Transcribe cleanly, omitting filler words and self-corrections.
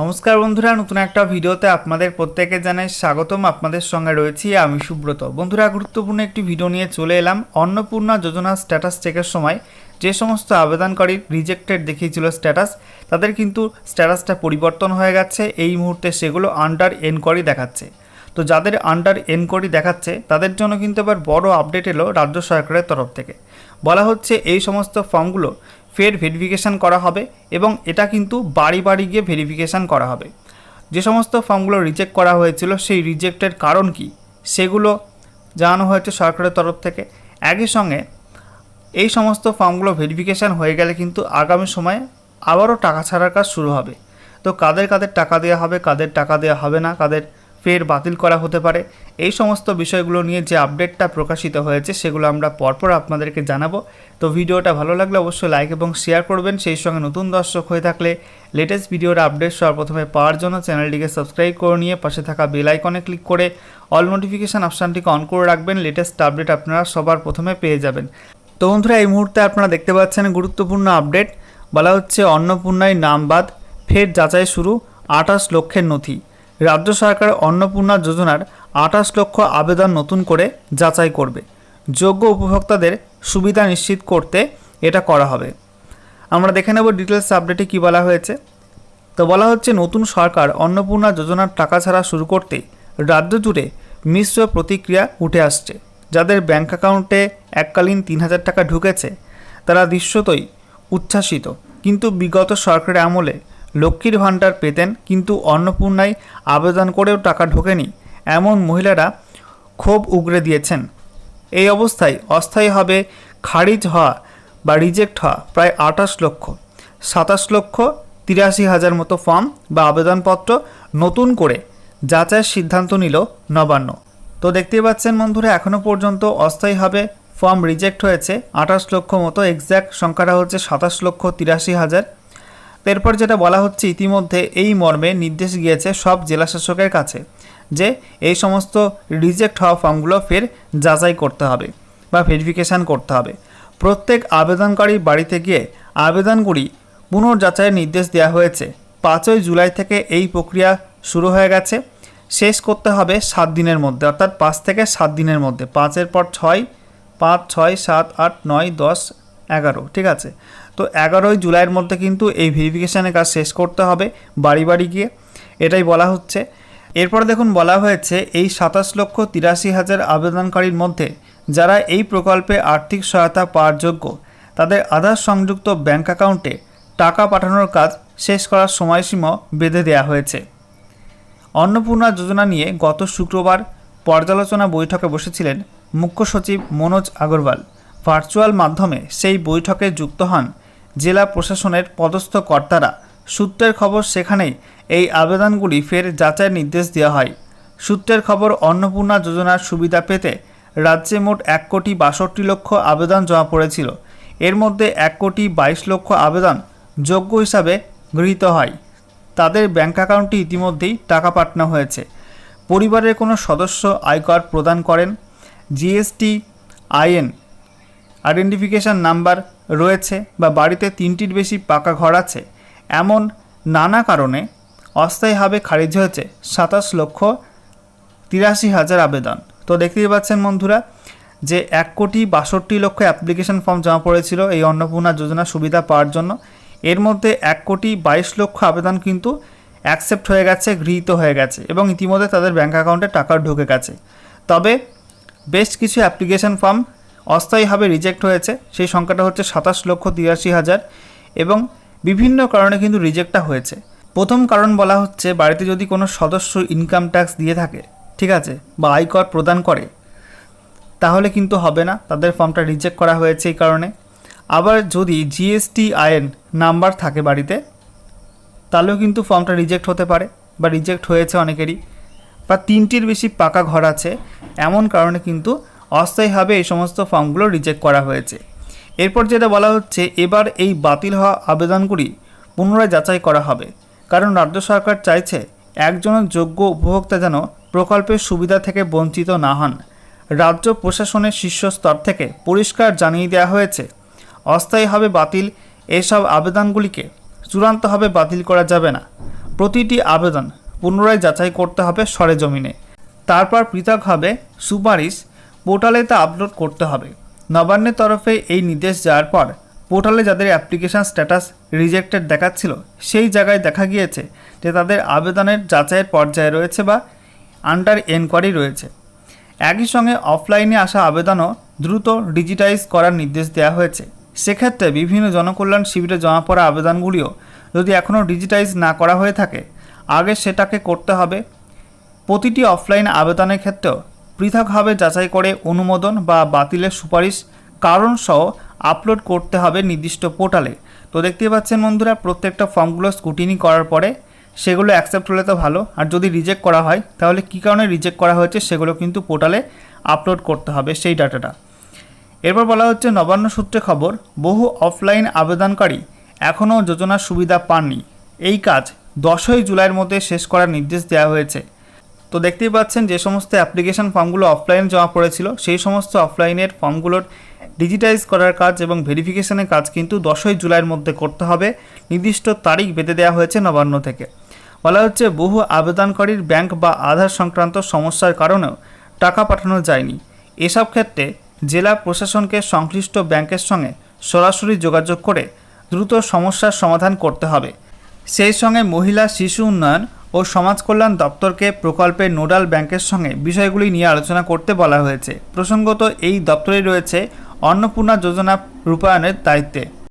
নমস্কার বন্ধুরা, নতুন একটা ভিডিওতে আপনাদের প্রত্যেকে জানাই স্বাগতম। আপনাদের সঙ্গে রয়েছি আমি সুব্রত। বন্ধুরা, গুরুত্বপূর্ণ একটি ভিডিও নিয়ে চলে এলাম। অন্নপূর্ণা যোজনা স্ট্যাটাস চেকের সময় যে সমস্ত আবেদনকারী রিজেক্টেড দেখিয়েছিল স্ট্যাটাস, তাদের কিন্তু স্ট্যাটাসটা পরিবর্তন হয়ে গেছে। এই মুহূর্তে সেগুলো আন্ডার এনকোয়ারি দেখাচ্ছে। তো যাদের আন্ডার এনকোয়ারি দেখাচ্ছে তাদের জন্য কিন্তু এবার বড় আপডেট এলো রাজ্য সরকারের তরফ থেকে। বলা হচ্ছে এই সমস্ত ফর্মগুলো ফের ভেরিফিকেশান করা হবে এবং এটা কিন্তু বাড়ি বাড়ি গিয়ে ভেরিফিকেশান করা হবে। যে সমস্ত ফর্মগুলো রিজেক্ট করা হয়েছিল সেই রিজেক্টের কারণ কি সেগুলো জানানো হয়েছে সরকারের তরফ থেকে। একই সঙ্গে এই সমস্ত ফর্মগুলো ভেরিফিকেশান হয়ে গেলে কিন্তু আগামী সময়ে আবারও টাকা ছাড়ার কাজ শুরু হবে। তো কাদের কাদের টাকা দেওয়া হবে, কাদের টাকা দেওয়া হবে না, কাদের ফের বাতিল করা হতে পারে, এই সমস্ত বিষয়গুলো নিয়ে যে আপডেটটা প্রকাশিত হয়েছে সেগুলো আমরা পরপর আপনাদেরকে জানাবো। তো ভিডিওটা ভালো লাগলে অবশ্যই লাইক এবং শেয়ার করবেন। সেই সঙ্গে নতুন দর্শক হয়ে থাকলে লেটেস্ট ভিডিওর আপডেট সর্বপ্রথমে পাওয়ার জন্য চ্যানেলটিকে সাবস্ক্রাইব করে নিয়ে পাশে থাকা বেল আইকনে ক্লিক করে অল নোটিফিকেশান অপশানটিকে অন করে রাখবেন। লেটেস্ট আপডেট আপনারা সবার প্রথমে পেয়ে যাবেন। তো বন্ধুরা, এই মুহূর্তে আপনারা দেখতে পাচ্ছেন গুরুত্বপূর্ণ আপডেট। বলা হচ্ছে অন্নপূর্ণায় নাম বাদ, ফের যাচাই শুরু 28 লক্ষের নথি। রাজ্য সরকার অন্নপূর্ণা যোজনার 28 লক্ষ আবেদন নতুন করে যাচাই করবে। যোগ্য উপভোক্তাদের সুবিধা নিশ্চিত করতে এটা করা হবে। আমরা দেখে নেব ডিটেলস আপডেটে কী বলা হয়েছে। তো বলা হচ্ছে নতুন সরকার অন্নপূর্ণা যোজনার টাকা ছাড়া শুরু করতে রাজ্য জুড়ে মিশ্র প্রতিক্রিয়া উঠে আসছে। যাদের ব্যাঙ্ক অ্যাকাউন্টে এককালীন 3000 টাকা ঢুকেছে তারা দৃশ্যতই উচ্ছ্বাসিত। কিন্তু বিগত সরকারের আমলে লক্ষ্মীর ভাণ্ডার পেতেন কিন্তু অন্নপূর্ণায় আবেদন করেও টাকা ঢোকেনি এমন মহিলারা ক্ষোভ উগরে দিয়েছেন। এই অবস্থায় অস্থায়ী হবে খারিজ হওয়া বা রিজেক্ট হওয়া প্রায় 28 লক্ষ 27 লক্ষ 83,000 মতো ফর্ম বা আবেদনপত্র নতুন করে যাচাইয়ের সিদ্ধান্ত নিল নবান্ন। তো দেখতেই পাচ্ছেন বন্ধুরা, এখনও পর্যন্ত অস্থায়ীভাবে ফর্ম রিজেক্ট হয়েছে 28 লক্ষ মতো। এক্স্যাক্ট সংখ্যাটা হচ্ছে 27 লক্ষ 83,000। এরপর যেটা বলা হচ্ছে ইতিমধ্যে এই মর্মে নির্দেশ গিয়েছে সব জেলাশাসকের কাছে যে এই সমস্ত রিজেক্ট হওয়া ফর্মগুলো ফের যাচাই করতে হবে বা ভেরিফিকেশান করতে হবে। প্রত্যেক আবেদনকারীর বাড়িতে গিয়ে আবেদনগুলি পুনর্যাচাইয়ের নির্দেশ দেওয়া হয়েছে। 5ই জুলাই থেকে এই প্রক্রিয়া শুরু হয়ে গেছে। শেষ করতে হবে 7 দিনের মধ্যে, অর্থাৎ 5 থেকে 7 দিনের মধ্যে। 5-এর পর 6, 5, 6, 7, 8, 9, 10, 11, ঠিক আছে। তো 11ই জুলাইয়ের মধ্যে কিন্তু এই ভেরিফিকেশানের কাজ শেষ করতে হবে বাড়ি বাড়ি গিয়ে, এটাই বলা হচ্ছে। এরপর দেখুন বলা হয়েছে এই 27 লক্ষ 83,000 আবেদনকারীর মধ্যে যারা এই প্রকল্পে আর্থিক সহায়তা পাওয়ার যোগ্য তাদের আধার সংযুক্ত ব্যাঙ্ক অ্যাকাউন্টে টাকা পাঠানোর কাজ শেষ করার সময়সীমা বেঁধে দেওয়া হয়েছে। অন্নপূর্ণা যোজনা নিয়ে গত শুক্রবার পর্যালোচনা বৈঠকে বসেছিলেন মুখ্য সচিব মনোজ আগরওয়াল। ভার্চুয়াল মাধ্যমে সেই বৈঠকে যুক্ত হন জেলা প্রশাসনের পদস্থ কর্তারা। সূত্রের খবর সেখানেই এই আবেদনগুলি ফের যাচাইয়ের নির্দেশ দেওয়া হয়। সূত্রের খবর অন্নপূর্ণা যোজনার সুবিধা পেতে রাজ্যে মোট 1,62 লক্ষ আবেদন জমা পড়েছিল। এর মধ্যে 1,22 লক্ষ আবেদন যোগ্য হিসাবে গৃহীত হয়। তাদের ব্যাঙ্ক অ্যাকাউন্টে ইতিমধ্যেই টাকা পাঠানো হয়েছে। পরিবারের কোনো সদস্য আয়কর প্রদান করেন, জিএসটি, আইএন, আইডেন্টিফিকেশান নাম্বার রয়েছে বা বাড়িতে 3টির বেশি পাকা ঘর আছে, এমন নানা কারণে অস্থায়ীভাবে খারিজ হয়েছে 27 লক্ষ 83,000 আবেদন। তো দেখতেই পাচ্ছেন বন্ধুরা যে 1,62 লক্ষ অ্যাপ্লিকেশন ফর্ম জমা পড়েছিল এই অন্নপূর্ণা যোজনা সুবিধা পাওয়ার জন্য। এর মধ্যে 1,22 লক্ষ আবেদন কিন্তু অ্যাকসেপ্ট হয়ে গেছে, গৃহীত হয়ে গেছে এবং ইতিমধ্যে তাদের ব্যাঙ্ক অ্যাকাউন্টে টাকা ঢুকে গেছে। তবে বেশ কিছু অ্যাপ্লিকেশন ফর্ম অস্থায়ীভাবে রিজেক্ট হয়েছে, সেই সংখ্যাটা হচ্ছে 27 লক্ষ 83,000 এবং বিভিন্ন কারণে কিন্তু রিজেক্টটা হয়েছে। প্রথম কারণ বলা হচ্ছে বাড়িতে যদি কোনো সদস্য ইনকাম ট্যাক্স দিয়ে থাকে, ঠিক আছে, বা আয়কর প্রদান করে তাহলে কিন্তু হবে না, তাদের ফর্মটা রিজেক্ট করা হয়েছে এই কারণে। আবার যদি জিএসটি আইএন নাম্বার থাকে বাড়িতে তাহলেও কিন্তু ফর্মটা রিজেক্ট হতে পারে বা রিজেক্ট হয়েছে অনেকেরই। বা 3টির বেশি পাকা ঘর আছে, এমন কারণে কিন্তু অস্থায়ীভাবে এই সমস্ত ফর্মগুলো রিজেক্ট করা হয়েছে। এরপর যেটা বলা হচ্ছে এবার এই বাতিল হওয়া আবেদনগুলি পুনরায় যাচাই করা হবে, কারণ রাজ্য সরকার চাইছে একজনের যোগ্য উপভোক্তা যেন প্রকল্পের সুবিধা থেকে বঞ্চিত না হন। রাজ্য প্রশাসনের শীর্ষ স্তর থেকে পরিষ্কার জানিয়ে দেওয়া হয়েছে অস্থায়ীভাবে বাতিল এসব আবেদনগুলিকে চূড়ান্তভাবে বাতিল করা যাবে না। প্রতিটি আবেদন পুনরায় যাচাই করতে হবে সরেজমিনে। তারপর পৃথকভাবে সুপারিশ পোর্টালে তা আপলোড করতে হবে। নবান্নের তরফে এই নির্দেশ যাওয়ার পর পোর্টালে যাদের অ্যাপ্লিকেশান স্ট্যাটাস রিজেক্টেড দেখাচ্ছিল সেই জায়গায় দেখা গিয়েছে যে তাদের আবেদনের যাচাইয়ের পর্যায়ে রয়েছে বা আন্ডার এনকোয়ারি রয়েছে। একই সঙ্গে অফলাইনে আসা আবেদনও দ্রুত ডিজিটাইজ করার নির্দেশ দেওয়া হয়েছে। সেক্ষেত্রে বিভিন্ন জনকল্যাণ শিবিরে জমা পড়া আবেদনগুলিও যদি এখনও ডিজিটাইজ না করা হয়ে থাকে আগে সেটাকে করতে হবে। প্রতিটি অফলাইন আবেদনের ক্ষেত্রেও পৃথকভাবে যাচাই করে অনুমোদন বা বাতিলের সুপারিশ কারণসহ আপলোড করতে হবে নির্দিষ্ট পোর্টালে। তো দেখতেই পাচ্ছেন বন্ধুরা, প্রত্যেকটা ফর্মগুলো স্ক্রুটিনি করার পরে সেগুলো অ্যাকসেপ্ট হলে তো ভালো, আর যদি রিজেক্ট করা হয় তাহলে কী কারণে রিজেক্ট করা হয়েছে সেগুলো কিন্তু পোর্টালে আপলোড করতে হবে সেই ডাটাটা। এরপর বলা হচ্ছে নবান্ন সূত্রে খবর, বহু অফলাইন আবেদনকারী এখনও যোজনার সুবিধা পাননি। এই কাজ 10ই জুলাইয়ের মধ্যে শেষ করার নির্দেশ দেওয়া হয়েছে। তো দেখতেই পাচ্ছেন যে সমস্ত অ্যাপ্লিকেশন ফর্মগুলো অফলাইনে জমা পড়েছিল সেই সমস্ত অফলাইনের ফর্মগুলোর ডিজিটাইজ করার কাজ এবং ভেরিফিকেশনের কাজ কিন্তু 10ই জুলাইয়ের মধ্যে করতে হবে। নির্দিষ্ট তারিখ বেঁধে দেওয়া হয়েছে নবান্ন থেকে। বলা হচ্ছে বহু আবেদনকারীর ব্যাংক বা আধার সংক্রান্ত সমস্যার কারণেও টাকা পাঠানো যায়নি। এসব ক্ষেত্রে জেলা প্রশাসনকে সংশ্লিষ্ট ব্যাংকের সঙ্গে সরাসরি যোগাযোগ করে দ্রুত সমস্যার সমাধান করতে হবে। সেই সঙ্গে মহিলা শিশু উন্নয়ন ও সমাজ কল্যাণ দপ্তরকে প্রকল্পের নোডাল ব্যাংকের সঙ্গে বিষয়গুলি নিয়ে আলোচনা করতে বলা হয়েছে। প্রসঙ্গত এই দপ্তরেই রয়েছে অন্নপূর্ণা যোজনা রূপায়ণের দায়িত্বে।